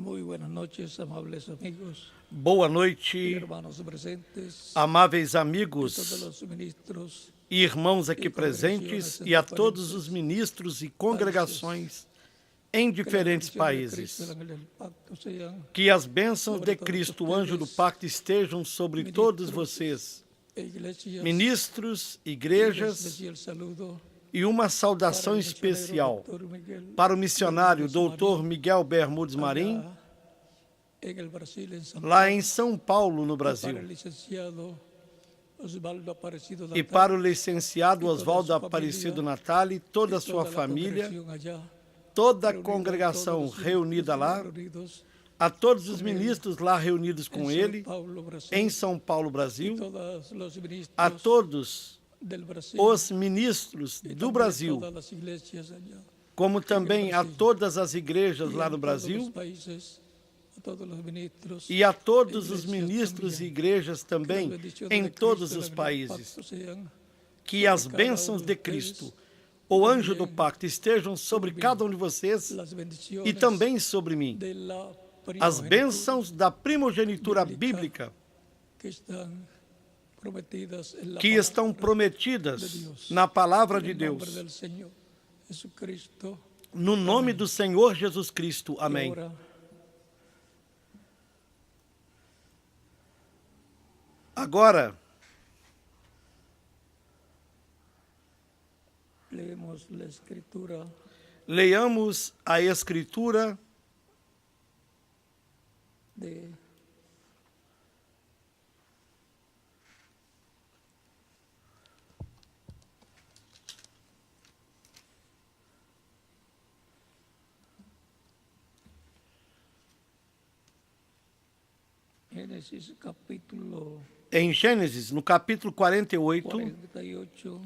Muy buenas noches, amables amigos Boa y noite, hermanos presentes, amáveis todos amigos los ministros e irmãos aqui e presentes congregações e a em todos diferentes os ministros e congregações em que la diferentes bendición de Cristo, países. el ángel del pacto, sean Que as bênçãos sobre de todos Cristo, o anjo do ustedes, pacto, estejam sobre todos ministros vocês, e iglesias, ministros, y un igrejas, especial saludo e uma para saudação el misionero especial Dr. Miguel para o missionário Bermúdez Dr. Marín, Miguel Bermudes Marim, allá en el Brasil, en São lá Paulo, em São Paulo, no y para Brasil. el licenciado Osvaldo Aparecido E Natal, para o licenciado toda a Oswaldo sua Aparecido família, Natal e toda a y sua toda la família, congregación allá, toda a reunida, congregação todos los reunida ministros lá, reunidos a todos os com ele, ministros lá reunidos com en ele, São Paulo, Brasil, em São Paulo, y Brasil, todos los ministros a todos del Brasil, os ministros y do también Brasil, todas las iglesias allá, como também a Brasil. todas as igrejas y lá en no todos Brasil, los países, a todos los ministros, e a todos os iglesias ministros e também. igrejas Que las também bendiciones em de todos Cristo, os el ángel del países. pacto, sean Que as sobre cada bênçãos uno de de Cristo, ustedes, o y anjo do también pacto, estejam sobre sobre cada um de vocês las e bendiciones também sobre mim. de la As primogenitura bênçãos da primogenitura bíblica que estão prometidas en la que palabra estão de prometidas Dios. na palavra En de el nombre Deus. del Señor Jesucristo. No nome do Senhor Jesus Cristo. Y Amém. ahora Agora, leemos la escritura leiamos a Escritura de Génesis capítulo em Gênesis, no capítulo 48, 48,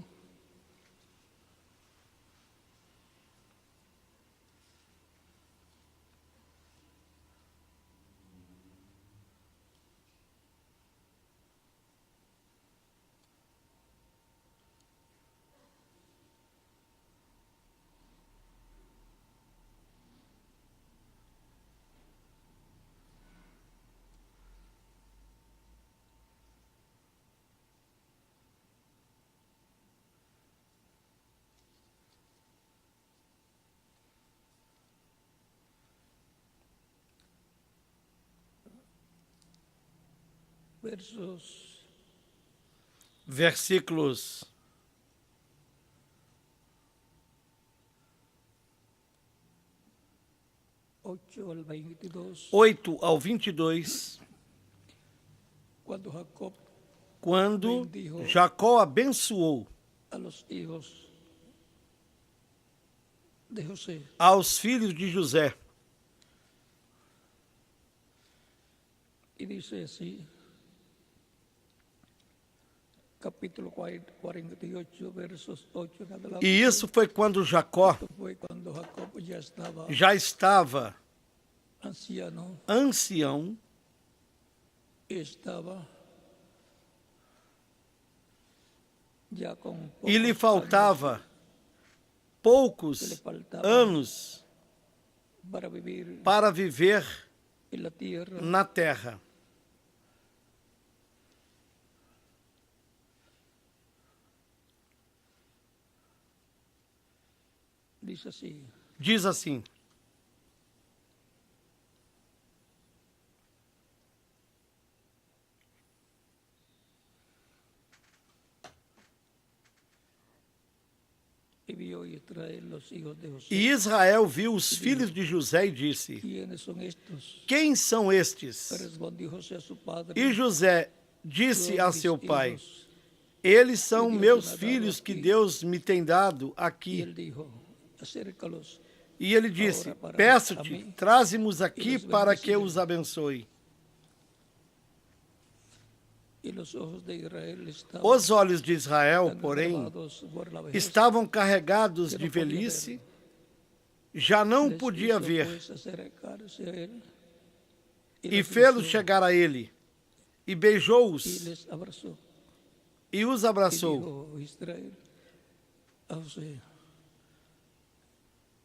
versos versículos 8 al 22, 8 ao 22, cuando Jacob quando bendijo Jacó abençoou a los hijos de José, aos filhos de José. y dice así, capítulo 48, versos 8 en adelante. E isso foi quando Jacó Esto fue cuando Jacob já estava anciano, ancião estaba ya con e lhe pocos faltava años poucos anos para vivir para viver en la tierra. na terra. Dice así, Diz assim: y vio Israel los hijos de José. E Israel viu os filhos de José e disse: ¿Quiénes son estos? Quem são estes? Respondió José a su padre. E José disse a "Son seu mis pai: hijos". Eles são Deus meus me ha dado filhos que aqui. Deus me tem dado Y aqui. él dijo, acércalos. E ele disse: Agora para Peço-te, a mim, traze-mos aqui os para que bendecirei. os abençoe. Y los ojos de Israel estaban Os olhos de Israel, tan porém, agravados por la vejez, estavam carregados que de não podia velhice, ver. já não Les podia hizo, ver, pues, acercarse a él, e les fê-los besó, chegar a ele, e y beijou-os, les abrazó. e os Y abraçou. dijo Israel a José,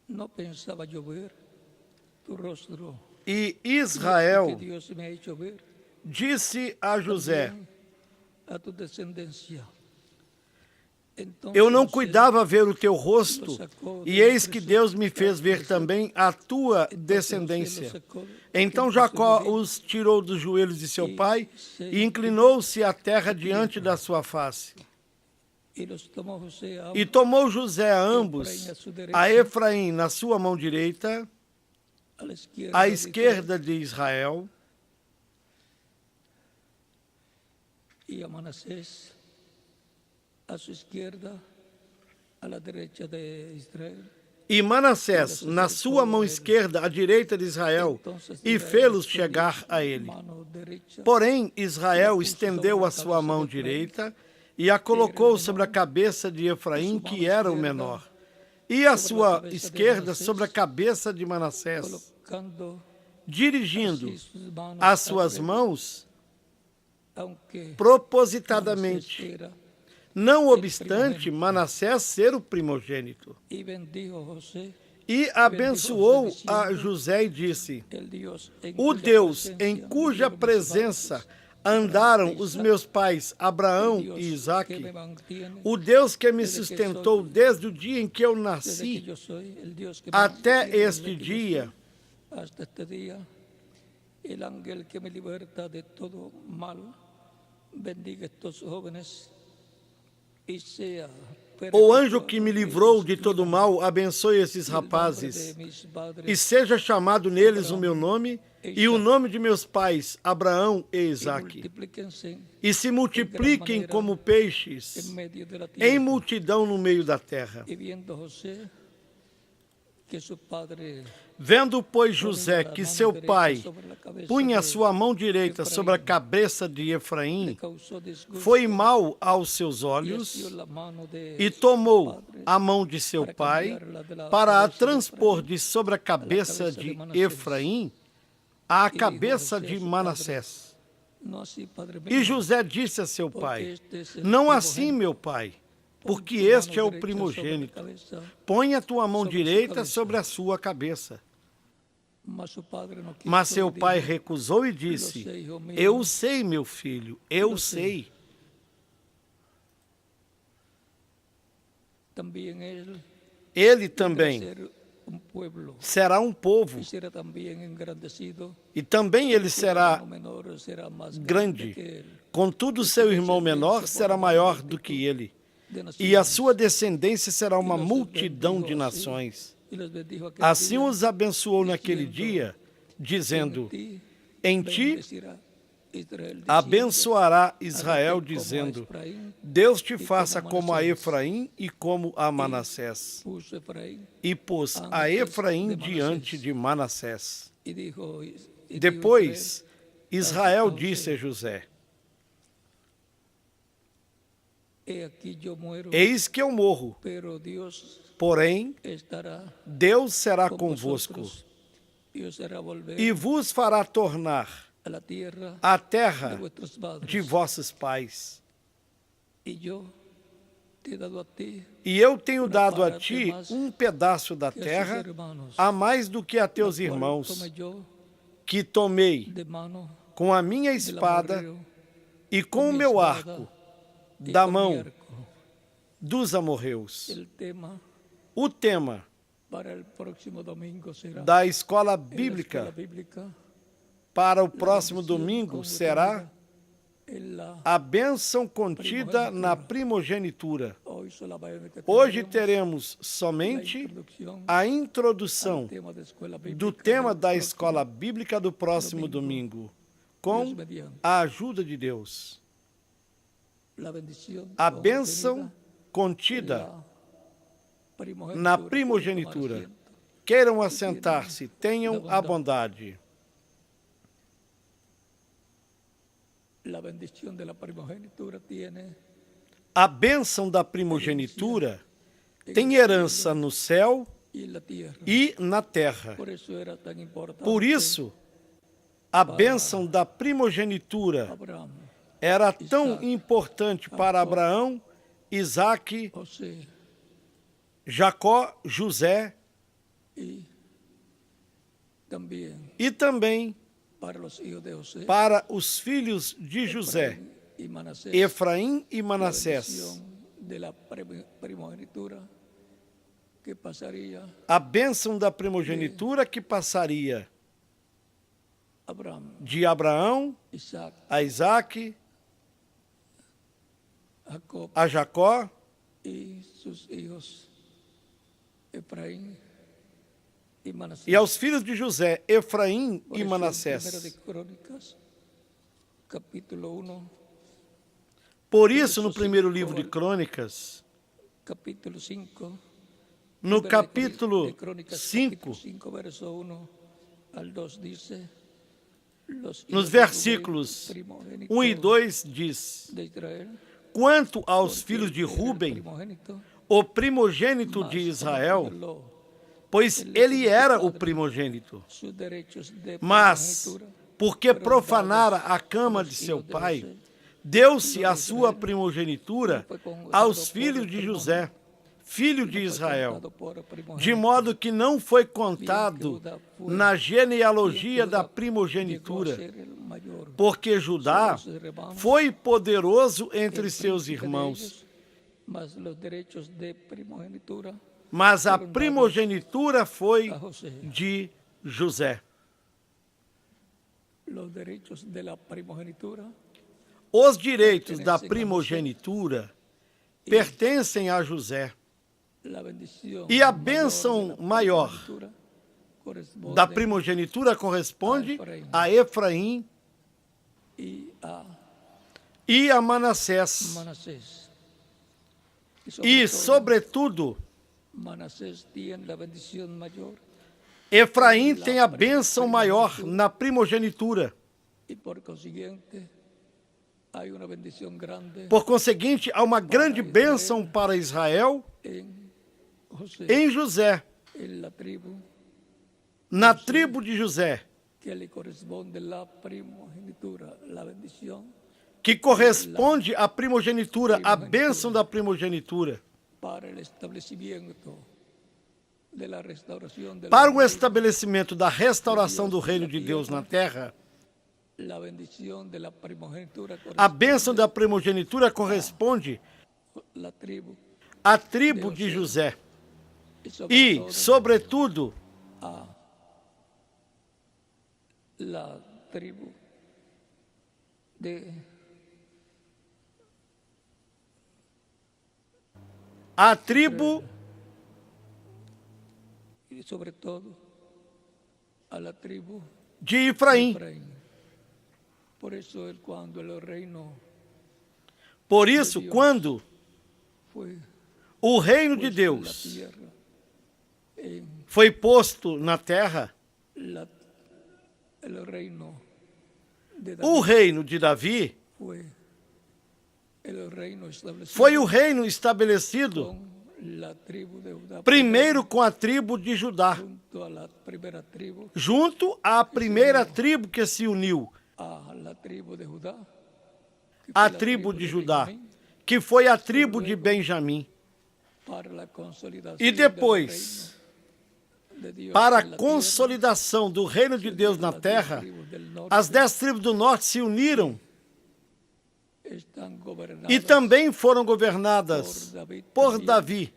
no pensaba yo ver tu rostro E que Israel Dios me ha hecho ver disse a José: también a tu descendencia. eu não Entonces, cuidava ver o teu rosto, e eis que Deus me fez ver também a tua descendência. Então Jacó os tirou dos joelhos de seu pai e inclinou-se à terra diante da sua face. E tomou José a ambos, a Efraim na sua mão direita, à esquerda de Israel, e a Manassés a sua esquerda, a la derecha de Israel. E Manassés na sua mão esquerda, à direita de Israel, e fê-los chegar a ele. Porém, Israel estendeu a sua mão direita e a colocou sobre a cabeça de Efraim, que era o menor, e a sua esquerda sobre a cabeça de Manassés, dirigindo as suas mãos propositadamente, não obstante Manassés ser o primogênito. E abençoou a José e disse: o Deus em cuja presença andaram os meus pais Abraão e Isaque, o Deus que me sustentou desde o dia em que eu nasci até este dia, el ángel que me liberta de todo mal, bendiga estos jóvenes y sea o anjo que me livrou de todo mal, abençoe esses rapazes, e seja chamado neles o meu nome e o nome de meus pais, Abraão e Isaque, e se multipliquem como peixes em multidão no meio da terra. Vendo, pois, José que seu pai punha a sua mão direita sobre a cabeça de Efraim, foi mal aos seus olhos, e tomou a mão de seu pai para a transpor de sobre a cabeça de Efraim à cabeça de Manassés. E José disse a seu pai: não assim, meu pai, porque este é o primogênito. Põe a tua mão direita sobre a sua cabeça. Mas seu pai recusou e disse: eu sei, meu filho, eu sei. Ele também será um povo, e também ele será grande. Contudo, seu irmão menor será maior do que ele, e a sua descendência será uma multidão de nações. Assim os abençoou naquele dia, dizendo: em ti abençoará Israel, dizendo: Deus te faça como a Efraim e como a Manassés. E pôs a Efraim diante de Manassés. Depois, Israel disse a José: eis que eu morro, porém Deus será convosco e vos fará tornar a terra de vossos pais. E eu tenho dado a ti um pedaço da terra a mais do que a teus irmãos, que tomei com a minha espada e com o meu arco da mão dos amorreus. O tema da escola bíblica para o próximo domingo será a bênção contida na primogenitura. Hoje teremos somente a introdução do tema da escola bíblica do próximo domingo, com a ajuda de Deus. A bênção contida na primogenitura. Queiram assentar-se, tenham a bondade. A bênção da primogenitura tem herança no céu e na terra. Por isso, a bênção da primogenitura era tão importante para Abraão, Isaque, Jacó, José también e também para los hijos de José, para os filhos de José, y Manasés, Efraim e la Manassés, bendición de la primogenitura que pasaría a bênção da primogenitura que passaria a Abraham, de Abraão Isaac, a Isaque, Jacob a Jacó y sus hijos, Efraín y Manasés. e aos filhos de José, Efraim Por e eso, en Manassés. Primero de Crónicas, capítulo 1, Por isso, no primeiro livro de Crônicas, capítulo 5, no Primera de capítulo Crónicas, 5, capítulo 5, verso 1 al 2 dice, los hijos nos de versículos Rubén, primogénito 1 e 2 diz: de Israel, Quanto aos porque filhos de él era el Rubem, primogénito, o primogênito mas de Israel, cuando pois ele era o primogênito, sus derechos de mas, primogenitura porque profanara a cama de seu pai, deu-se a sua primogenitura aos filhos de José, filho de Israel, de modo que não foi contado na genealogia da primogenitura, porque Judá foi poderoso entre seus irmãos, mas los derechos de primogenitura mas a primogenitura foi a José. de José. Los derechos de la primogenitura Os direitos da primogenitura pertencem a José, la bendición e a mayor bênção de la maior primogenitura corresponde da primogenitura corresponde a Efraim y a e a Manassés. Manasés. E, todo, sobretudo, Manasés tiene la bendición mayor Efraim tem a bênção maior na primogenitura. y por consiguiente hay una bendición grande Por conseguinte, há uma grande bênção para Israel en José, em José, en la tribu na tribo de José, que le corresponde la primogenitura, la bendición que corresponde à primogenitura, à bênção da primogenitura, para el establecimiento de la restauración del para o reino, estabelecimento da restauração do reino de Deus na terra. la bendición de la primogenitura A bênção da primogenitura corresponde la tribu à tribo de José y e, sobretudo, a la tribu de a tribo y sobre todo a la tribu de de Efraim. Efraín. Por eso cuando el reino Por isso, quando fue o reino de puesto en la Deus tierra, en foi posto na terra, el reino de o David reino de Davi fue el reino establecido foi o reino estabelecido con la tribu de Judá, primeiro com a tribo de Judá, junto a la primera tribu, junto à primeira tribo que se uniu, a la tribu de Judá, que a fue la tribo de Judá, Benjamín, que foi a tribo de Benjamim. para la consolidación E del depois, reino de Dios para a en la consolidação do reino de Deus na terra, tierra, las 10 tribus del norte as 10 tribos do norte se uniram están gobernadas e também foram governadas por Davi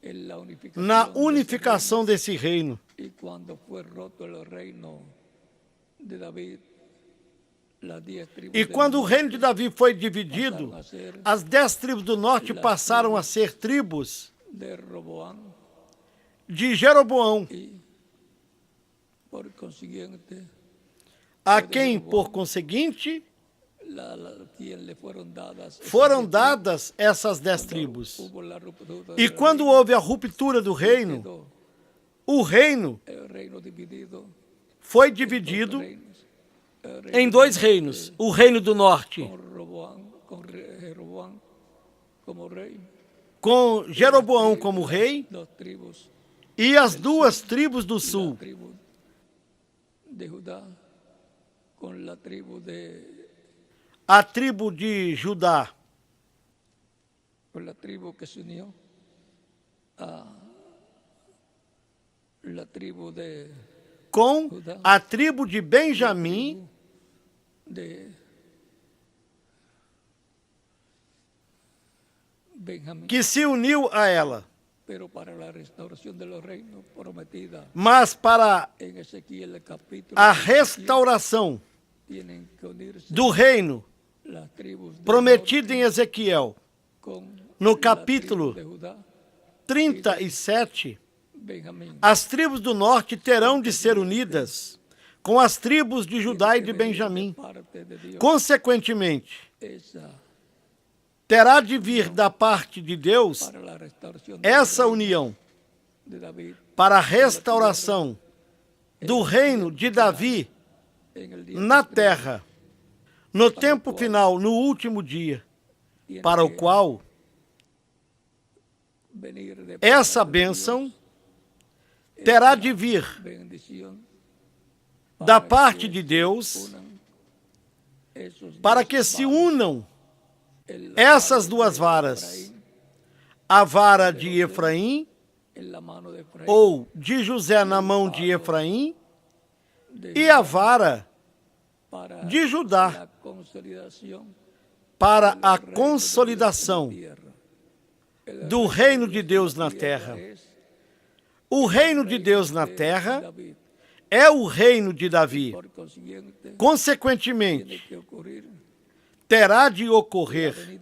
en la unificación na de ese unificação desse reino. reino. Y cuando fue roto el reino de David, las 10 tribus E del quando o norte reino de Davi foi dividido, pasaron a ser as 10 tribos do norte passaram a ser tribos de Roboam de Jeroboão, y por consiguiente a quem, por conseguinte, quien le fueron dadas foram dadas essas 10 tribos. hubo la ruptura E del quando houve a ruptura do reino, reino, o reino el reino dividido foi dividido reinos, el reino em 2 reinos. O reino do norte, con Roboam, Jeroboam como rey, com Jeroboão como rei, 2 tribus, e as 2 tribos do la sul, tribu de Judá con la tribu de a tribo de Judá, con la tribu que se unió a la tribu de com a tribo de Benjamim, que se uniu a ela. Mas para a restauração do reino prometido em Ezequiel, no capítulo 37, as tribos do norte terão de ser unidas com as tribos de Judá e de Benjamim. Consequentemente, terá de vir da parte de Deus essa união para a restauração do reino de Davi na terra, no tempo final, no último dia, para o qual essa bênção terá de vir da parte de Deus para que se unam essas duas varas, a vara de Efraim, ou de José na mão de Efraim, e a vara de Judá, para a consolidação do reino de Deus na terra. O reino de Deus na terra é o reino de Davi. Consequentemente, terá de ocorrer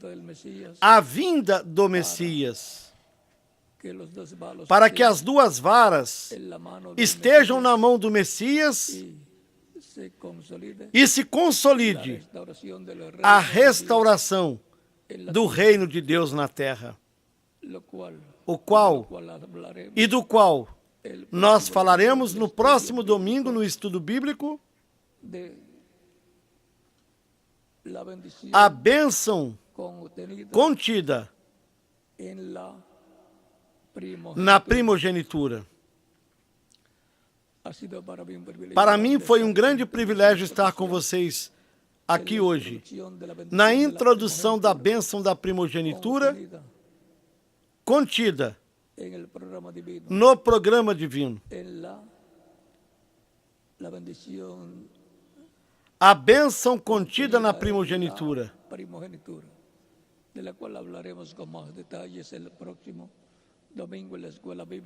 a vinda do Messias, para que as duas varas estejam na mão do Messias e se consolide a restauração do reino de Deus na terra, do qual nós falaremos no próximo domingo no estudo bíblico, a bênção contida na primogenitura. Para mim foi um grande privilégio estar com vocês aqui hoje, na introdução da bênção da primogenitura contida no programa divino. A bênção contida na primogenitura,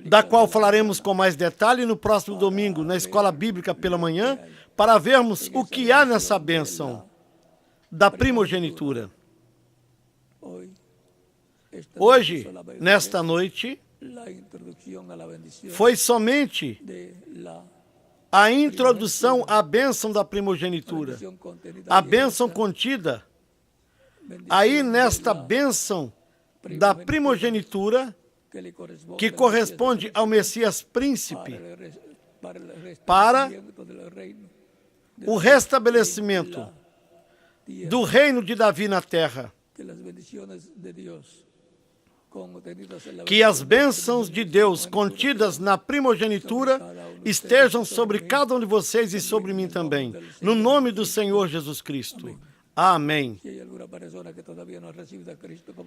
da qual falaremos com mais detalhe no próximo domingo, na Escola Bíblica pela manhã, para vermos o que há nessa bênção da primogenitura. Hoje, nesta noite, foi somente a introdução à bênção da primogenitura, a bênção contida aí nesta bênção da primogenitura, que corresponde ao Messias príncipe, para o restabelecimento do reino de Davi na terra. Que as bênçãos de Deus contidas na primogenitura estejam sobre cada um de vocês e sobre mim também, no nome do Senhor Jesus Cristo. Amém.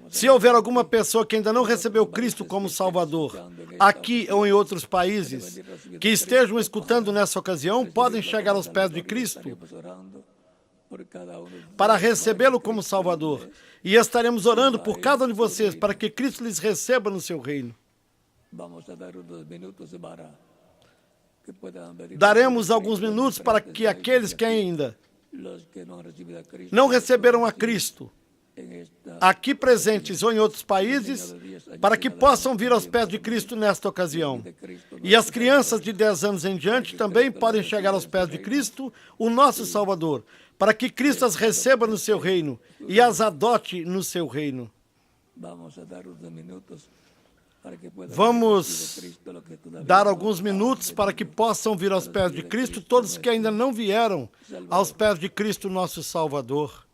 Se houver alguma pessoa que ainda não recebeu Cristo como Salvador, aqui ou em outros países, que estejam escutando nessa ocasião, podem chegar aos pés de Cristo para recebê-lo como Salvador. E estaremos orando por cada um de vocês para que Cristo lhes receba no seu reino. Daremos alguns minutos para que aqueles que ainda não receberam a Cristo, aqui presentes ou em outros países, para que possam vir aos pés de Cristo nesta ocasião. E as crianças de 10 anos em diante também podem chegar aos pés de Cristo, o nosso Salvador, para que Cristo as receba no seu reino e as adote no seu reino. Vamos dar alguns minutos para que possam vir aos pés de Cristo todos que ainda não vieram aos pés de Cristo, nosso Salvador.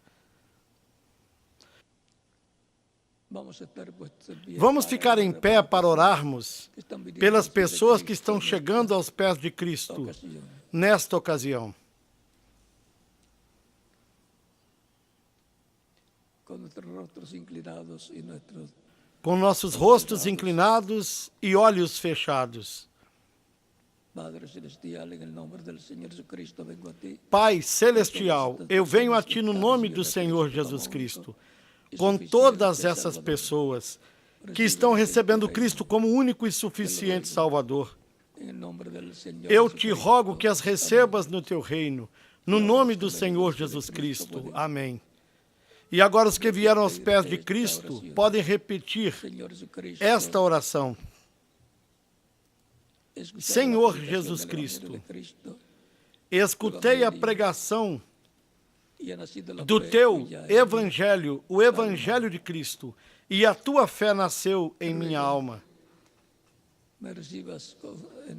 Vamos ficar em pé para orarmos pelas pessoas que estão chegando aos pés de Cristo nesta ocasião. Com nossos rostos inclinados e olhos fechados. Pai celestial, eu venho a Ti no nome do Senhor Jesus Cristo, com todas essas pessoas que estão recebendo Cristo como único e suficiente Salvador. Eu te rogo que as recebas no Teu reino, no nome do Senhor Jesus Cristo. Amém. E agora os que vieram aos pés de Cristo podem repetir esta oração. Senhor Jesus Cristo, escutei a pregação do Teu Evangelho, o Evangelho de Cristo, e a Tua fé nasceu em minha alma.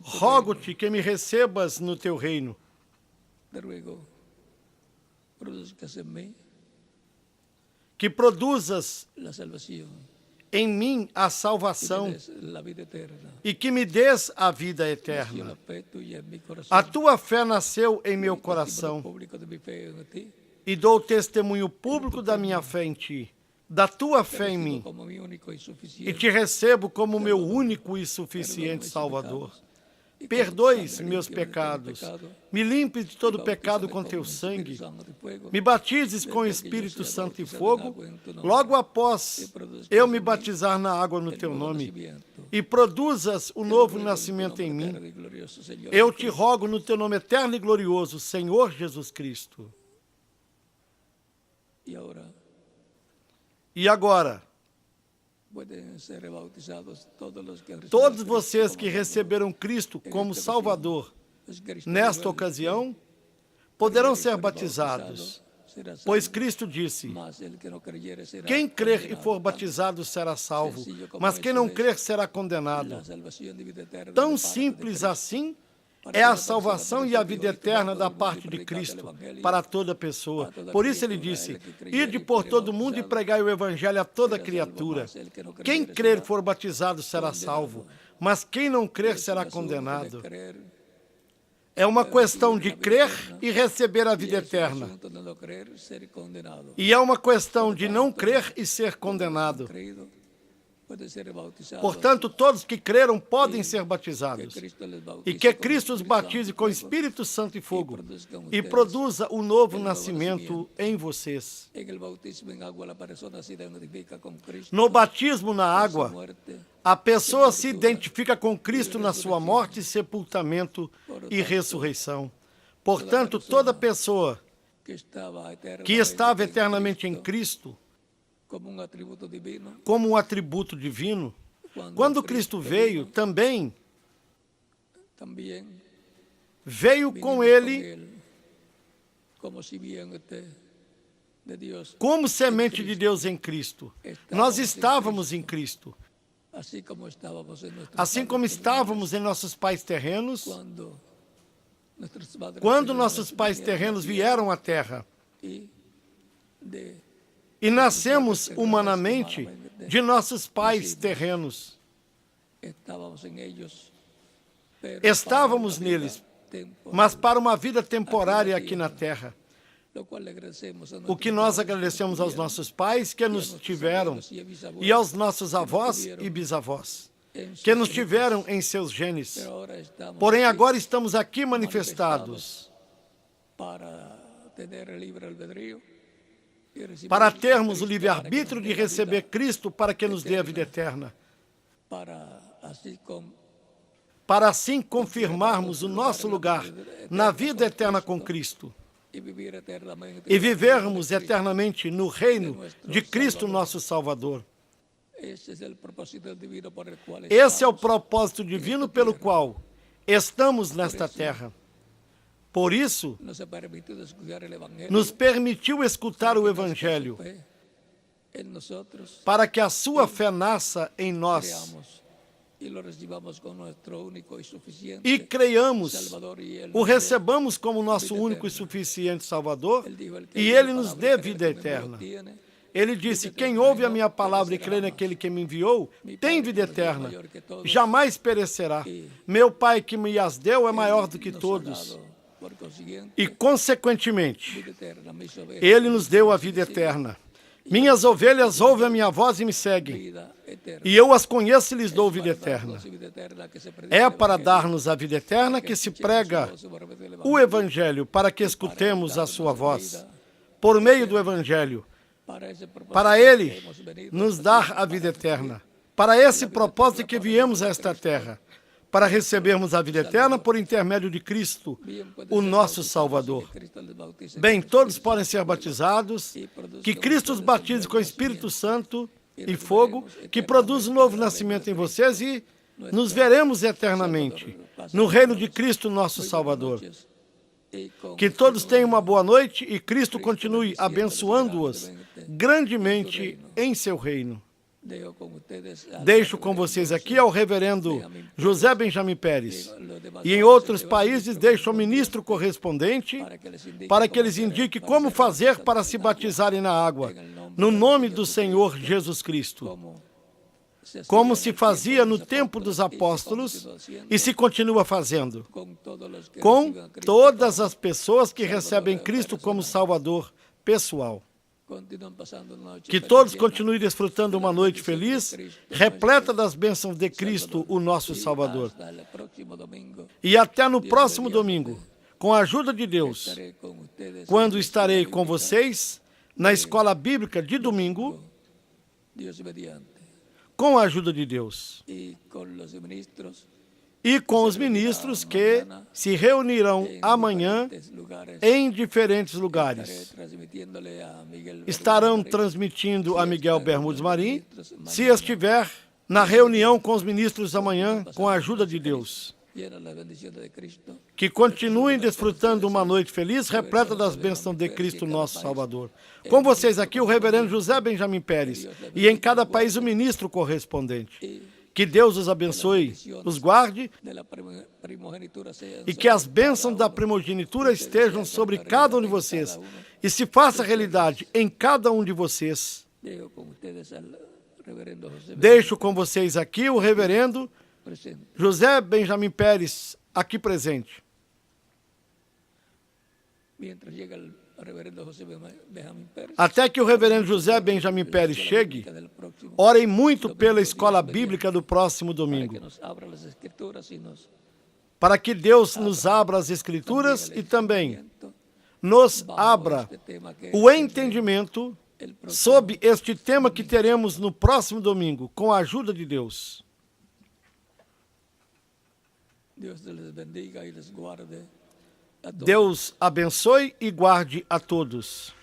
Rogo-te que me recebas no Teu reino. Que produzas em mim a salvação e que me des a vida eterna. A Tua fé nasceu em meu coração e dou testemunho público da minha fé em Ti, da Tua fé em mim, e Te recebo como meu único e suficiente Salvador. Perdoes meus pecados, me limpes de todo pecado com Teu sangue, me batizes com o Espírito Santo e fogo, logo após eu me batizar na água no Teu nome, e produzas o novo nascimento em mim. Eu te rogo no Teu nome eterno e glorioso, Senhor Jesus Cristo. E agora, todos vocês que receberam Cristo como Salvador, nesta ocasião, poderão ser batizados, pois Cristo disse: quem crer e for batizado será salvo, mas quem não crer será condenado. Tão simples assim é a salvação e a vida eterna da parte de Cristo para toda pessoa. Por isso ele disse: ide por todo o mundo e pregai o evangelho a toda criatura. Quem crer e for batizado será salvo, mas quem não crer será condenado. É uma questão de crer e receber a vida eterna. E é uma questão de não crer e ser condenado. Portanto, todos que creram podem ser batizados. E que Cristo os batize com Espírito Santo e fogo e produza o novo nascimento em vocês. No batismo na água, a pessoa se identifica com Cristo na sua morte, sepultamento e ressurreição. Portanto, toda pessoa que estava eternamente em Cristo, como um atributo divino, quando Cristo veio, também veio com Ele como semente de Deus em Cristo. Nós estávamos em Cristo. Assim como estávamos em nossos pais terrenos, quando nossos pais terrenos vieram à Terra, e nascemos humanamente de nossos pais terrenos. Estávamos neles, mas para uma vida temporária aqui na Terra. O que nós agradecemos aos nossos pais que nos tiveram, e aos nossos avós e bisavós, que nos tiveram em seus genes. Porém, agora estamos aqui manifestados para termos o livre-arbítrio de receber Cristo para que nos dê a vida eterna. Para assim confirmarmos o nosso lugar na vida eterna com Cristo e vivermos eternamente no reino de Cristo, nosso Salvador. Esse é o propósito divino pelo qual estamos nesta terra. Por isso, nos permitiu escutar o Evangelho, para que a sua fé nasça em nós e creiamos, o recebamos como nosso único e suficiente Salvador, e Ele nos dê vida eterna. Ele disse: quem ouve a minha palavra e crê naquele que me enviou, tem vida eterna, jamais perecerá. Meu Pai que me as deu é maior do que todos. E, consequentemente, Ele nos deu a vida eterna. Minhas ovelhas ouvem a minha voz e me seguem, e eu as conheço e lhes dou vida eterna. É para dar-nos a vida eterna que se prega o Evangelho, para que escutemos a sua voz, por meio do Evangelho, para ele nos dar a vida eterna. Para esse propósito que viemos a esta terra, para recebermos a vida eterna por intermédio de Cristo, o nosso Salvador. Bem, todos podem ser batizados, que Cristo os batize com o Espírito Santo e fogo, que produz um novo nascimento em vocês e nos veremos eternamente no reino de Cristo, nosso Salvador. Que todos tenham uma boa noite e Cristo continue abençoando-os grandemente em seu reino. Deixo com vocês aqui ao reverendo José Benjamin Pérez. E em outros países deixo ao ministro correspondente para que eles indiquem como fazer para se batizarem na água, no nome do Senhor Jesus Cristo. Como se fazia no tempo dos apóstolos e se continua fazendo, com todas as pessoas que recebem Cristo como Salvador pessoal. Que todos continuem desfrutando uma noite feliz, repleta das bênçãos de Cristo, o nosso Salvador. E até no próximo domingo, com a ajuda de Deus, quando estarei com vocês na escola bíblica de domingo, com a ajuda de Deus. E com os ministros que se reunirão amanhã em diferentes lugares. Estarão transmitindo a Miguel Bermudes Marim, se estiver na reunião com os ministros amanhã, com a ajuda de Deus. Que continuem desfrutando uma noite feliz, repleta das bênçãos de Cristo, nosso Salvador. Com vocês aqui, o reverendo José Benjamin Pérez, e em cada país o ministro correspondente. Que Deus os abençoe, os guarde e que as bênçãos da primogenitura estejam sobre cada um de vocês e se faça realidade em cada um de vocês. Deixo com vocês aqui o reverendo José Benjamin Pérez, aqui presente. Até que o reverendo José Benjamin Pérez chegue, orem muito pela escola bíblica do próximo domingo, para que Deus nos abra as Escrituras e também nos abra o entendimento sobre este tema que teremos no próximo domingo, com a ajuda de Deus. Deus abençoe e guarde a todos.